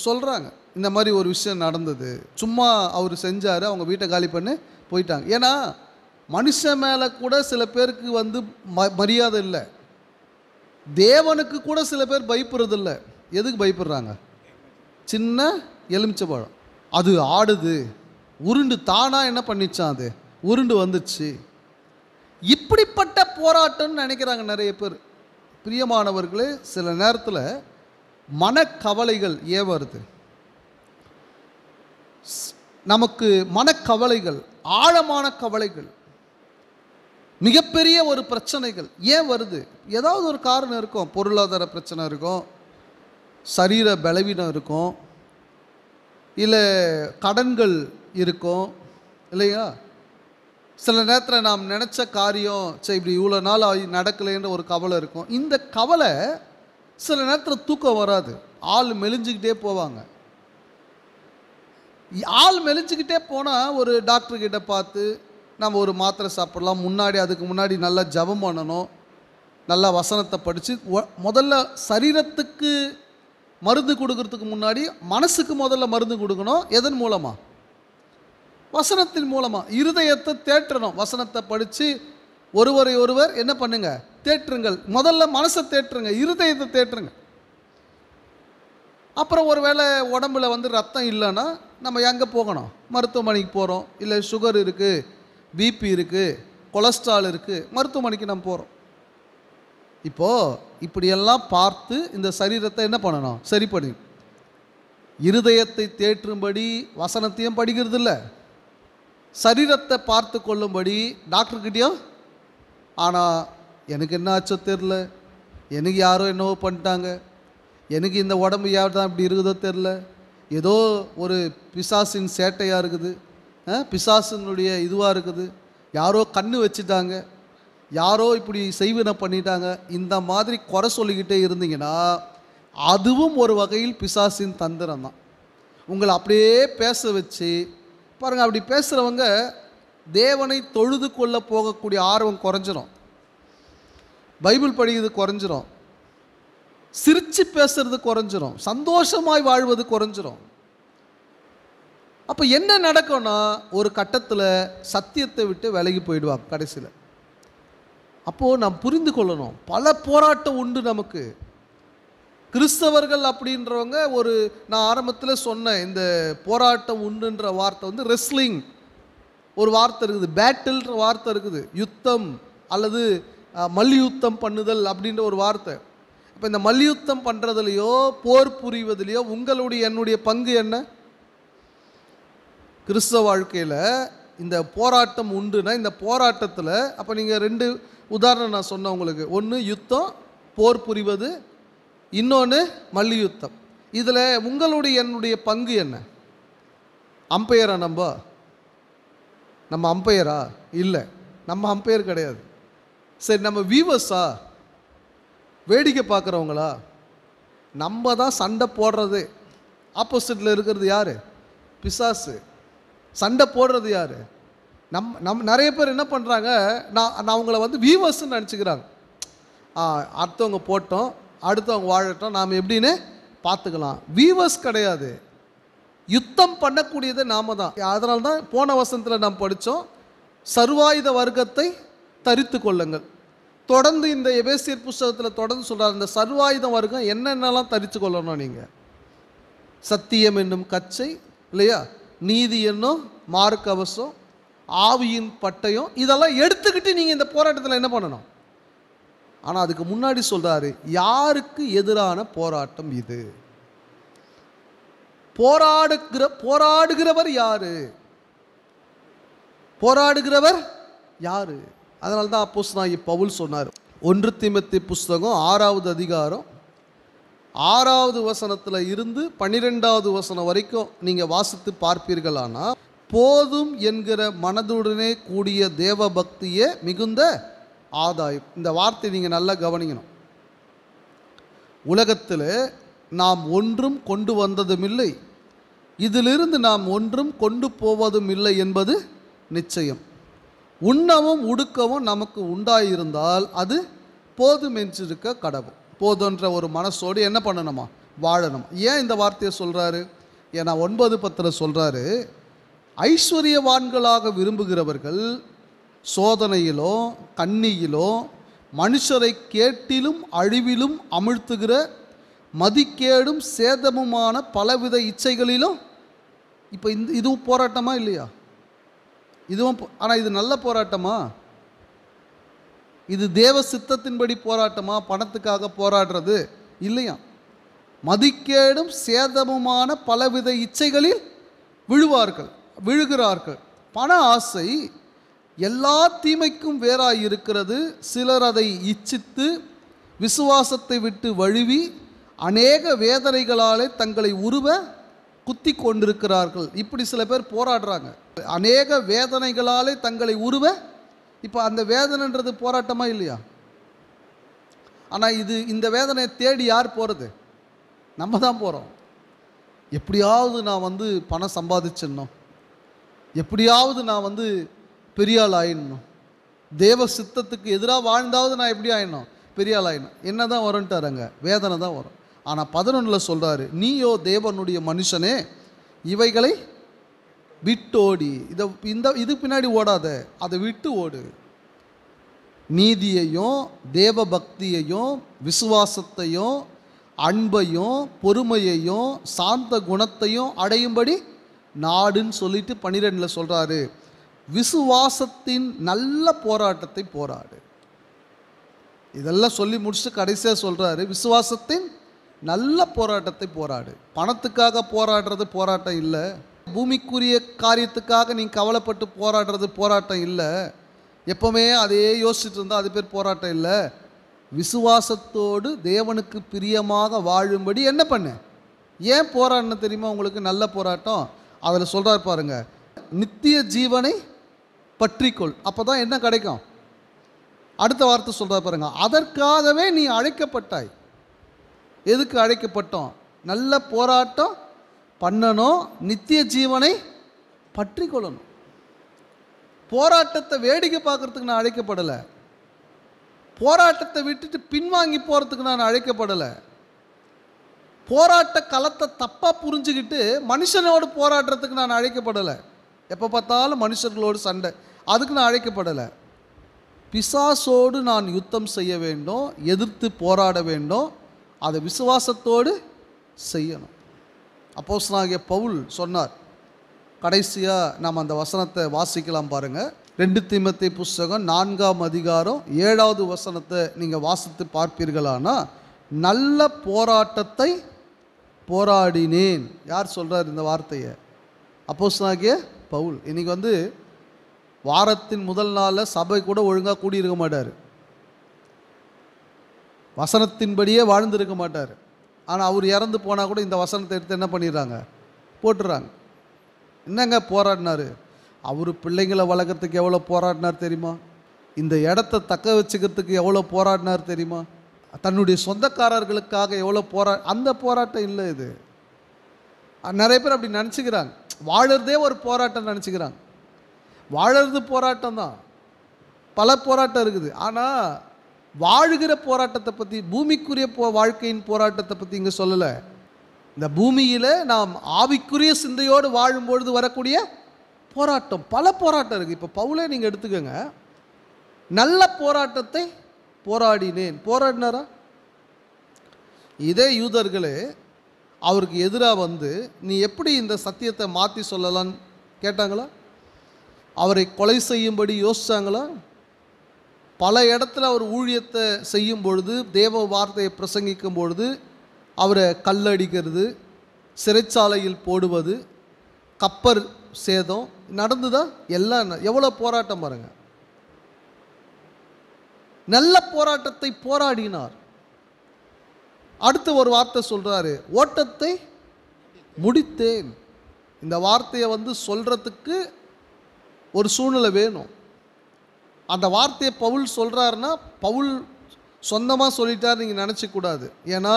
சொல்கிறாங்க, இந்த மாதிரி ஒரு விஷயம் நடந்தது, சும்மா அவர் செஞ்சார், அவங்க வீட்டை காலி பண்ணி போயிட்டாங்க. ஏன்னா மனுஷன் மேலே கூட சில பேருக்கு மரியாதை இல்லை, தேவனுக்கு கூட சில பேர் பயப்படுறதில்லை. எதுக்கு பயப்படுறாங்க? சின்ன எலுமிச்சை பழம் அது ஆடுது, உருண்டு தானாக என்ன பண்ணிச்சான், அது உருண்டு வந்துச்சு. இப்படிப்பட்ட போராட்டம்னு நினைக்கிறாங்க நிறைய பேர். பிரியமானவர்களே, சில நேரத்தில் மனக்கவலைகள் ஏன் வருது? நமக்கு மனக்கவலைகள், ஆழமான கவலைகள், மிகப்பெரிய ஒரு பிரச்சனைகள் ஏன் வருது? ஏதாவது ஒரு காரணம் இருக்கும். பொருளாதார பிரச்சனை இருக்கும், சரீர பலவீனம் இருக்கும், இல்லை கடன்கள் இருக்கும், இல்லையா? சில நேரத்தில் நாம் நினச்ச காரியம் சரி இப்படி இவ்வளோ நாள் நடக்கலைன்ற ஒரு கவலை இருக்கும். இந்த கவலை சில நேரத்தில் தூக்கம் வராது, ஆள் மெலிஞ்சிக்கிட்டே போவாங்க. ஆள் மெலிஞ்சிக்கிட்டே போனால் ஒரு டாக்டர்கிட்ட பார்த்து நம்ம ஒரு மாத்திரை சாப்பிடலாம். அதுக்கு முன்னாடி நல்லா ஜெபம் பண்ணணும், நல்லா வசனத்தை படித்து முதல்ல சரீரத்துக்கு மருந்து கொடுக்கறதுக்கு முன்னாடி மனசுக்கு முதல்ல மருந்து கொடுக்கணும். எதன் மூலமாக? வசனத்தின் மூலமாக. இருதயத்தை தேற்றணும். வசனத்தை படித்து ஒருவரை ஒருவர் என்ன பண்ணுங்க, தேற்றுங்கள். முதல்ல மனசை தேற்றுங்க, இருதயத்தை தேற்றுங்க. அப்புறம் ஒரு வேளை உடம்புல வந்து ரத்தம் இல்லைன்னா நம்ம எங்கே போகணும்? மருத்துவமனைக்கு போகிறோம். இல்லை சுகர் இருக்குது, பிபி இருக்குது, கொலஸ்ட்ரால் இருக்குது, மருத்துவமனைக்கு நம்ம போகிறோம். இப்போது இப்படியெல்லாம் பார்த்து இந்த சரீரத்தை என்ன பண்ணணும்? சரி பண்ணி இருதயத்தை தேற்றும்படி வசனத்தையும் படிக்கிறது இல்லை, சரீரத்தை பார்த்து கொள்ளும்படி டாக்டர்கிட்டையும். ஆனால் எனக்கு என்ன ஆச்சோ தெரில, எனக்கு யாரோ என்னவோ பண்ணிட்டாங்க, எனக்கு இந்த உடம்பு யார் தான் இப்படி இருக்குதோ தெரில, ஏதோ ஒரு பிசாசின் சேட்டையாக இருக்குது, பிசாசினுடைய இதுவாக இருக்குது, யாரோ கண்ணு வச்சுட்டாங்க, யாரோ இப்படி செய்வினை பண்ணிட்டாங்க, இந்த மாதிரி குறை சொல்லிக்கிட்டே இருந்தீங்கன்னா அதுவும் ஒரு வகையில் பிசாசின் தந்திரம் தான். உங்களை அப்படியே பேச வச்சு பாருங்கள். அப்படி பேசுகிறவங்க தேவனை தொழுது கொள்ள போகக்கூடிய ஆர்வம் குறைஞ்சிரும், பைபிள் படிக்கிறது குறைஞ்சிரும், சிரித்து பேசுறது குறைஞ்சிரும், சந்தோஷமாய் வாழ்வது குறைஞ்சிரும். அப்போ என்ன நடக்கும்னா ஒரு கட்டத்தில் சத்தியத்தை விட்டு விலகி போயிடுவாங்க கடைசியில். அப்போது நாம் புரிந்து கொள்ளணும், பல போராட்டம் உண்டு நமக்கு. கிறிஸ்தவர்கள் அப்படின்றவங்க நான் ஆரம்பத்தில் சொன்ன இந்த போராட்டம் உண்டுன்ற வார்த்தை வந்து ரெஸ்லிங் ஒரு வார்த்தை இருக்குது, பேட்டில்ன்ற வார்த்தை இருக்குது, யுத்தம் அல்லது மல்யுத்தம் பண்ணுதல் அப்படின்ற ஒரு வார்த்தை. இப்போ இந்த மல்யுத்தம் பண்ணுறதுலையோ போர் புரிவதிலையோ உங்களுடைய என்னுடைய பங்கு என்ன? கிறிஸ்தவ வாழ்க்கையில் இந்த போராட்டம் உண்டுன்னா இந்த போராட்டத்தில் அப்போ நீங்கள் 2 உதாரணம் நான் சொன்னேன் உங்களுக்கு. ஒன்று யுத்தம், போர் புரிவது, இன்னொன்று மல்யுத்தம். இதில் உங்களுடைய என்னுடைய பங்கு என்ன? அம்பையரா? நம்ம அம்பையரா? இல்லை, நம்ம அம்பையர் கிடையாது. சரி, நம்ம வியூவர்ஸா? வேடிக்கை பார்க்குறவங்களா? நம்ம தான் சண்டை போடுறது. ஆப்போசிட்டில் இருக்கிறது யார்? பிசாசு. சண்டை போடுறது யார்? நிறைய பேர் என்ன பண்ணுறாங்க, நான் அவங்கள வந்து வியூவர்ஸ்ன்னு நினச்சிக்கிறாங்க. அடுத்தவங்க போட்டோம், அடுத்தவங்க வாழட்டும், நாம் எப்படின்னு பார்த்துக்கலாம். வியூவர்ஸ் கிடையாது, யுத்தம் பண்ணக்கூடியது நாம தான். அதனால தான் போன வசனத்தில் நாம் படித்தோம், சர்வாயுத வர்க்கத்தை தரித்து கொள்ளுங்கள். தொடர்ந்து இந்த எபேசியர் புஸ்தகத்தில் தொடர்ந்து சொல்கிறார், இந்த சர்வாயுத வர்க்கம் என்னென்னலாம் தரித்து கொள்ளணும். நீங்கள் சத்தியம் என்னும் கச்சை இல்லையா, நீதி என்னும் மார்க்கவசம், ஆவியின் பட்டயம், இதெல்லாம் எடுத்துக்கிட்டு நீங்கள் இந்த போராட்டத்தில் என்ன பண்ணணும்? ஆனால் அதுக்கு முன்னாடி சொல்கிறாரு, யாருக்கு எதிரான போராட்டம் இது? போராடுகிறவர் யாரு? போராடுகிறவர் யாரு? அதனால தான் அப்போஸ்தலனாகிய பவுல் சொன்னார், 1 தீமோத்தேயு புஸ்தகம் 6வது அதிகாரம் 6வது வசனத்தில் இருந்து 12வது வசனம் வரைக்கும் நீங்கள் வாசித்து பார்ப்பீர்களானா, போதும் என்கிற மனதுடனே கூடிய தேவ பக்தியே மிகுந்த ஆதாயம். இந்த வார்த்தை நீங்கள் நல்லா கவனிக்கணும். உலகத்தில் நாம் ஒன்றும் கொண்டு வந்ததும் இல்லை, இதிலிருந்து நாம் ஒன்றும் கொண்டு போவதும் இல்லை என்பது நிச்சயம். உண்ணவும் உடுக்கவும் நமக்கு உண்டாயிருந்தால் அது போதும் என்றிருக்க கடவுள். போதுன்ற ஒரு மனசோடு என்ன பண்ணணுமா? வாழணும். ஏன் இந்த வார்த்தையை சொல்கிறாரு? ஏன்னா 9:10 சொல்கிறாரு, ஐஸ்வர்யவான்களாக விரும்புகிறவர்கள் சோதனையிலோ கண்ணியிலோ மனுஷரை கேட்டிலும் அழிவிலும் அமிழ்த்துகிற மதிக்கேடும் சேதமுமான பலவித இச்சைகளிலும். இப்போ இதுவும் போராட்டமா இல்லையா? இதுவும். ஆனால் இது நல்ல போராட்டமா? இது தேவ சித்தத்தின்படி போராட்டமா? பணத்துக்காக போராடுறது இல்லையா? மதிக்கேடும் சேதமுமான பலவித இச்சைகளில் விழுகிறார்கள். பண ஆசை எல்லா தீமைக்கும் வேறாய் இருக்கிறது. சிலர் அதை இச்சித்து விசுவாசத்தை விட்டு வழுவி அநேக வேதனைகளாலே தங்களை குத்தி கொண்டிருக்கிறார்கள். இப்படி சில பேர் போராடுறாங்க, அநேக வேதனைகளாலே தங்களை இப்போ அந்த வேதனைன்றது போராட்டமா இல்லையா? ஆனால் இந்த வேதனையை தேடி யார் போகிறது? நம்ம தான் போகிறோம். எப்படியாவது நான் வந்து பணம் சம்பாதிச்சிடணும், எப்படியாவது நான் பெரிய ஆள் ஆயிடணும், தேவ சித்தத்துக்கு எதிராக வாழ்ந்தாவது நான் எப்படி ஆயிடணும்? பெரிய ஆள் ஆயிடணும். என்ன தான் வரும்ட்டாருங்க? வேதனை தான் வரும். ஆனால் 11 சொல்கிறாரு, நீயோ தேவனுடைய மனுஷனே இவைகளை விட்டோடி. இது பின்னாடி ஓடாத, அதை விட்டு ஓடு. நீதியையும் தேவ பக்தியையும் விசுவாசத்தையும் அன்பையும் பொறுமையையும் சாந்த குணத்தையும் அடையும்படி நாடுன்னு சொல்லிட்டு 12 சொல்கிறாரு, விசுவாசத்தின் நல்ல போராட்டத்தை போராடு. இதெல்லாம் சொல்லி முடிச்சுட்டு கடைசியாக சொல்கிறாரு, விசுவாசத்தின் நல்ல போராட்டத்தை போராடு. பணத்துக்காக போராடுறது போராட்டம் இல்லை, பூமிக்குரிய காரியத்துக்காக நீ கவலைப்பட்டு போராடுறது போராட்டம் இல்லை, எப்போவுமே அதையே யோசிச்சுட்டு இருந்தால் அது பேர் போராட்டம் இல்லை. விசுவாசத்தோடு தேவனுக்கு பிரியமாக வாழும்படி என்ன பண்ணு, ஏன் போராடணும் தெரியுமா? உங்களுக்கு நல்ல போராட்டம். அதில் சொல்கிறார் பாருங்க, நித்திய ஜீவனை பற்றிக்கொள், அப்போ தான் என்ன கிடைக்கும். அடுத்த வார்த்தை சொல்கிறார் பாருங்க, அதற்காகவே நீ அழைக்கப்பட்டாய். எதுக்கு அழைக்கப்பட்டோம்? நல்ல போராட்டம் பண்ணணும், நித்திய ஜீவனை பற்றி கொள்ளணும். போராட்டத்தை வேடிக்கை பார்க்கறதுக்கு நான் அழைக்கப்படலை, போராட்டத்தை விட்டுட்டு பின்வாங்கி போகிறதுக்கு நான் அழைக்கப்படலை, போராட்ட களத்தை தப்பாக புரிஞ்சுக்கிட்டு மனுஷனோடு போராடுறதுக்கு நான் அழைக்கப்படலை, எப்போ பார்த்தாலும் மனுஷர்களோடு சண்டை, அதுக்கு நான் அழைக்கப்படலை. பிசாசோடு நான் யுத்தம் செய்ய வேண்டும், எதிர்த்து போராட வேண்டும், அதை விசுவாசத்தோடு செய்யணும். அப்போஸ்தலனாகிய பவுல் சொன்னார். கடைசியாக நாம் அந்த வசனத்தை வாசிக்கலாம் பாருங்கள். 2 தீமோத்தேயு புஸ்தகம் 4ஆம் அதிகாரம் 7வது வசனத்தை நீங்கள் வாசித்து பார்ப்பீர்களானா, நல்ல போராட்டத்தை போராடினேன். யார் சொல்கிறார் இந்த வார்த்தையை? அப்போஸ்தலனாகிய பவுல். இன்றைக்கி வாரத்தின் முதல் நாளில் சபை கூட ஒழுங்காக கூடியிருக்க மாட்டார், வசனத்தின்படியே வாழ்ந்துருக்க மாட்டார். ஆனால் அவர் இறந்து போனால் கூட இந்த வசனத்தை எடுத்து என்ன பண்ணிடுறாங்க, போட்டுடுறாங்க. என்னங்க போராடினார்? அவர் பிள்ளைங்களை வளர்க்குறதுக்கு எவ்வளோ போராடினார் தெரியுமா? இந்த இடத்த தக்க வச்சுக்கிறதுக்கு எவ்வளோ போராடினார் தெரியுமா? தன்னுடைய சொந்தக்காரர்களுக்காக எவ்வளோ அந்த போராட்டம் இல்லை இது. நிறைய பேர் அப்படி நினச்சிக்கிறாங்க, வாழறதே ஒரு போராட்டம் நினச்சிக்கிறாங்க. வாழறது போராட்டம் தான், பல போராட்டம் இருக்குது. ஆனால் வாழுகிற போராட்டத்தை பற்றி, பூமிக்குரிய வாழ்க்கையின் போராட்டத்தை பற்றி இங்கே சொல்லலை. இந்த பூமியில் நாம் ஆவிக்குரிய சிந்தையோடு வாழும்பொழுது வரக்கூடிய போராட்டம், பல போராட்டம் இருக்குது. இப்போ பவுலே நீங்கள் எடுத்துக்கோங்க, நல்ல போராட்டத்தை போராடினேன். போராடினாரா? இதே யூதர்களே அவருக்கு எதிராக நீ எப்படி இந்த சத்தியத்தை மாற்றி சொல்லலான்னு கேட்டாங்களா? அவரை கொலை செய்யும்படி யோசித்தாங்களா? பல இடத்துல அவர் ஊழியத்தை செய்யும் பொழுது, தேவ வார்த்தையை பிரசங்கிக்கும் பொழுது அவரை கல்லடிக்கிறது, சிறைச்சாலையில் போடுவது, கப்பர் சேதம் நடந்துதான். எல்லாம் எவ்வளோ போராட்டம் பாருங்க. நல்ல போராட்டத்தை போராடினார். அடுத்து ஒரு வார்த்தை சொல்றாரு, ஓட்டத்தை முடித்தேன். இந்த வார்த்தையை சொல்றதுக்கு ஒரு சூழ்நிலை வேணும். அந்த வார்த்தையை பவுல் சொல்கிறாருன்னா பவுல் சொந்தமாக சொல்லிட்டார் நீங்கள் நினச்சிக்கூடாது. ஏன்னா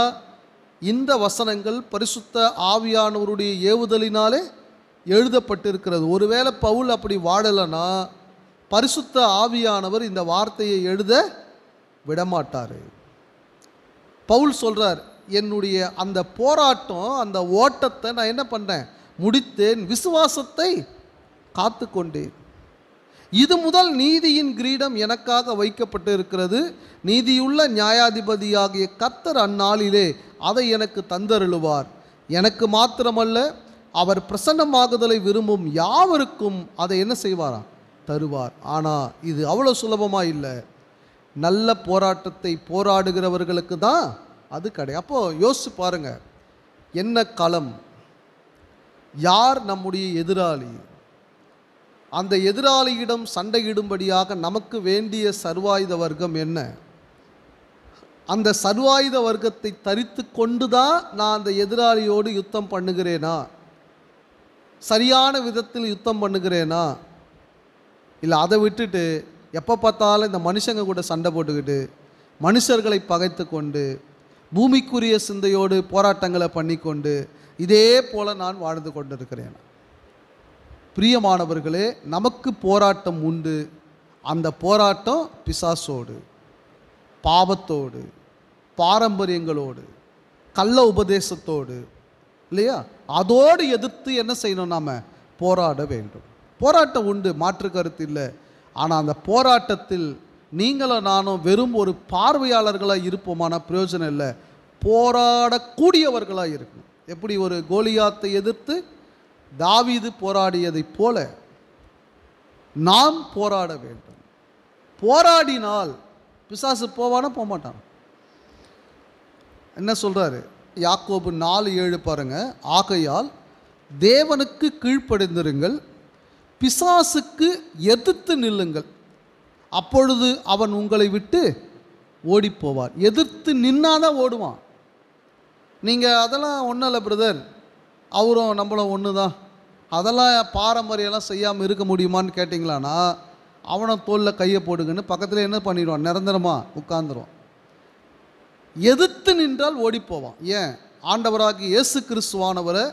இந்த வசனங்கள் பரிசுத்த ஆவியானவருடைய ஏவுதலினாலே எழுதப்பட்டிருக்கிறது. ஒருவேளை பவுல் அப்படி வாழலைன்னா பரிசுத்த ஆவியானவர் இந்த வார்த்தையை எழுத விடமாட்டார். பவுல் சொல்கிறார், என்னுடைய அந்த போராட்டம், அந்த ஓட்டத்தை நான் என்ன பண்ணேன், முடித்தேன், விசுவாசத்தை காத்து கொண்டேன். இது முதல் நீதியின் கிரீடம் எனக்காக வைக்கப்பட்டு இருக்கிறது. நீதியுள்ள நியாயாதிபதியாகிய கர்த்தர் அந்நாளிலே அதை எனக்கு தந்தருளுவார். எனக்கு மாத்திரமல்ல, அவர் பிரசன்னமாகுதலை விரும்பும் யாவருக்கும் அதை என்ன செய்வாராம், தருவார். ஆனால் இது அவ்வளோ சுலபமாக இல்லை. நல்ல போராட்டத்தை போராடுகிறவர்களுக்கு தான் அது கிடையாது. அப்போது யோசிச்சு பாருங்க, என்ன களம், யார் நம்முடைய எதிராளி, அந்த எதிராளியிடம் சண்டையிடும்படியாக நமக்கு வேண்டிய சர்வாயுத வர்க்கம் என்ன, அந்த சர்வாயுத வர்க்கத்தை தரித்து கொண்டு தான் நான் அந்த எதிராளியோடு யுத்தம் பண்ணுகிறேனா, சரியான விதத்தில் யுத்தம் பண்ணுகிறேனா, இல்லை அதை விட்டுட்டு எப்போ பார்த்தாலும் இந்த மனுஷங்க கூட சண்டை போட்டுக்கிட்டு மனுஷர்களை பகைத்து கொண்டு பூமிக்குரிய சிந்தையோடு போராட்டங்களை பண்ணிக்கொண்டு இதே போல் நான் வாழ்ந்து கொண்டிருக்கிறேன். பிரியமானவர்களே, நமக்கு போராட்டம் உண்டு. அந்த போராட்டம் பிசாசோடு, பாவத்தோடு, பாரம்பரியங்களோடு, கள்ள உபதேசத்தோடு, இல்லையா? அதோடு எதிர்த்து என்ன செய்யணும், நாம் போராட வேண்டும். போராட்டம் உண்டு, மாற்று கருத்து இல்லை. ஆனால் அந்த போராட்டத்தில் நீங்களும் நானும் வெறும் ஒரு பார்வையாளர்களாக இருப்போமான பிரயோஜனம் இல்லை, போராடக்கூடியவர்களாக இருக்கணும். எப்படி ஒரு கோலியாத்தை எதிர்த்து தாவீது போராடியதைப் போல நாம் போராட வேண்டும். போராடினால் பிசாசு போவானா? போக மாட்டான். என்ன சொல்றாரு? யாக்கோபு 4:7 பாருங்க. ஆகையால் தேவனுக்கு கீழ்ப்படிந்திருங்கள், பிசாசுக்கு எதிர்த்து நில்லுங்கள், அப்பொழுது அவன் உங்களை விட்டு ஓடி போவார். எதிர்த்து நின்னாதான் ஓடுவான். நீங்கள் அதெல்லாம் ஒன்றும் இல்லை பிரதர், அவரும் நம்மளும் ஒன்று தான், அதெல்லாம் பாரம்பரியம்லாம் செய்யாமல் இருக்க முடியுமான்னு கேட்டிங்களான்னா அவனை தோளில் கையை போடுங்கன்னு பக்கத்தில் என்ன பண்ணிடுவான்? நிரந்தரமாக உட்கார்ந்துருவான். எதிர்த்து நின்றால் ஓடி போவான். ஏன்? ஆண்டவராகிய இயேசு கிறிஸ்துவானவரை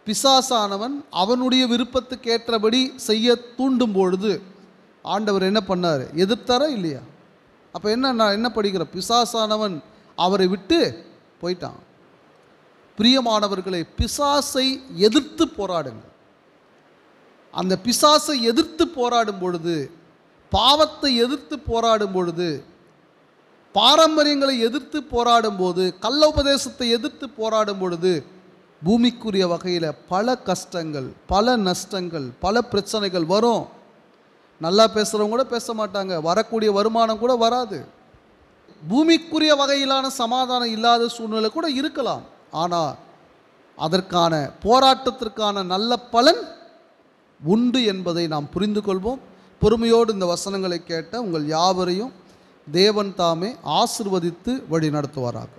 பிசாசானவன் அவனுடைய விருப்பத்துக்கு ஏற்றபடி செய்ய தூண்டும் பொழுது ஆண்டவர் என்ன பண்ணார்? எதிர்த்தாரா இல்லையா? அப்போ நான் என்ன படிக்கிறேன்? பிசாசானவன் அவரை விட்டு போயிட்டான். பிரியமானவர்களை, பிசாசை எதிர்த்து போராடுங்க. அந்த பிசாசை எதிர்த்து போராடும் பொழுது, பாவத்தை எதிர்த்து போராடும் பொழுது, பாரம்பரியங்களை எதிர்த்து போராடும் போது, கள்ள உபதேசத்தை எதிர்த்து போராடும் பொழுது பூமிக்குரிய வகையில் பல கஷ்டங்கள், பல நஷ்டங்கள், பல பிரச்சனைகள் வரும். நல்லா பேசுகிறவங்க கூட பேச மாட்டாங்க, வரக்கூடிய வருமானம் கூட வராது, பூமிக்குரிய வகையிலான சமாதானம் இல்லாத சூழ்நிலை கூட இருக்கலாம். ஆனால் அதற்கான போராட்டத்திற்கான நல்ல பலன் உண்டு என்பதை நாம் புரிந்து கொள்வோம். பொறுமையோடு இந்த வசனங்களை கேட்ட உங்கள் யாவரையும் தேவன் தாமே ஆசிர்வதித்து வழி நடத்துவாராக.